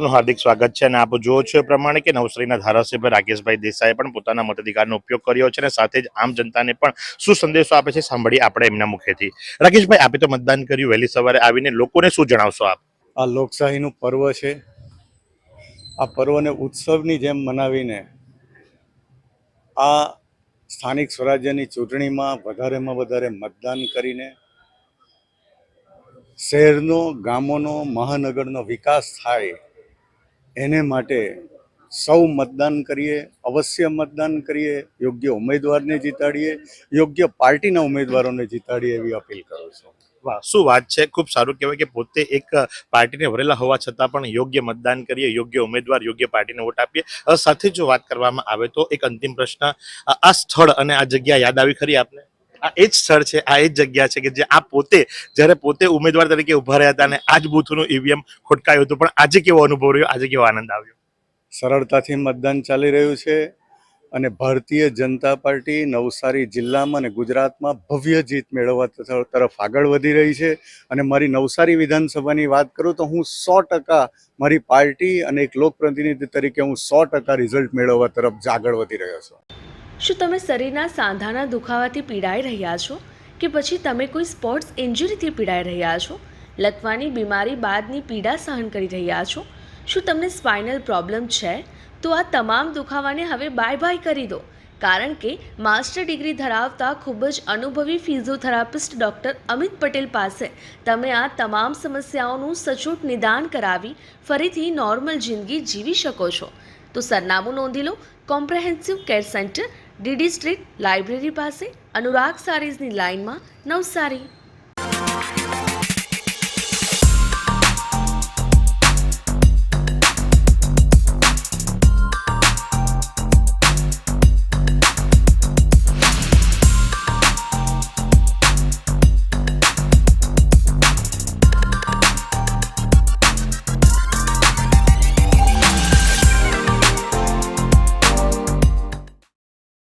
આપનું હાર્દિક સ્વાગત છે અને આપ જુઓ છો એ પ્રમાણે કે નવસારીના ધારાસભ્ય રાકેશભાઈ દેસાઈએ પણ પોતાના મતાધિકારનો ઉપયોગ કર્યો છે અને સાથે જ આમ જનતાને પણ શું સંદેશો આપે છે સાંભળીએ આપણે એમના મુખેથી। રાકેશભાઈ, આપે તો મતદાન કર્યું, વહેલી સવારે આવીને લોકોને શું જણાવશો આપ? આ લોકશાહીનું પર્વ છે। આ પર્વને ઉત્સવની જેમ મનાવીને આ સ્થાનિક સ્વરાજ્યની ચૂંટણીમાં વધારેમાં વધારે મતદાન કરીને શહેરનો, ગામોનો, મહાનગરનો વિકાસ થાય એને માટે સૌ મતદાન કરીએ, અવશ્ય મતદાન કરીએ, યોગ્ય ઉમેદવારને જીતાડીએ, યોગ્ય પાર્ટીના ઉમેદવારોને જીતાડીએ એવી અપીલ કરું છું। વાહ, શું વાત છે! ખૂબ સારું કહેવાય કે પોતે એક પાર્ટીને વરેલા હોવા છતાં પણ યોગ્ય મતદાન કરીએ, યોગ્ય ઉમેદવાર, યોગ્ય પાર્ટીને વોટ આપીએ। સાથે જો વાત કરવામાં આવે તો એક અંતિમ પ્રશ્ન, આ સ્થળ અને આ જગ્યા યાદ આવી ખરી આપને? આ એ જ સ્થળ છે, આ એ જ જગ્યા છે કે જે આ પોતે જ્યારે પોતે ઉમેદવાર તરીકે ઉભા રહ્યા હતા અને આ જ બૂથનું ઈવીએમ ખોટકાયું હતું, પણ આજે કેવો અનુભવ રહ્યો, આજે કેવો આનંદ આવ્યો? સરળતાથી મતદાન ચાલી રહ્યું છે અને ભારતીય જનતા પાર્ટી નવસારી જિલ્લામાં અને ગુજરાતમાં ભવ્ય જીત મેળવવા તરફ આગળ વધી રહી છે। અને મારી નવસારી વિધાનસભાની વાત કરું તો હું 100% મારી પાર્ટી અને એક લોકપ્રતિનિધિ તરીકે હું 100% રિઝલ્ટ મેળવવા તરફ આગળ વધી રહ્યો છું। શું તમે શરીરના સાંધાના દુખાવાથી પીડાઈ રહ્યા છો કે પછી તમે કોઈ સ્પોર્ટ્સ ઇન્જરીથી પીડાઈ રહ્યા છો? લકવાની બીમારી બાદની પીડા સહન કરી રહ્યા છો? શું તમને સ્પાઇનલ પ્રોબ્લેમ છે? તો આ તમામ દુખાવાને હવે બાય બાય કરી દો, કારણ કે માસ્ટર ડિગ્રી ધરાવતા ખૂબ જ અનુભવી ફિઝિયોથેરાપિસ્ટ ડૉક્ટર અમિત પટેલ પાસે તમે આ તમામ સમસ્યાઓનું સચોટ નિદાન કરાવી ફરીથી નોર્મલ જિંદગી જીવી શકો છો। તો સરનામું નોંધી લો, comprehensive care centre, DD street, library પાસે, અનુરાગ સારીઝની લાઇનમાં, નવસારી।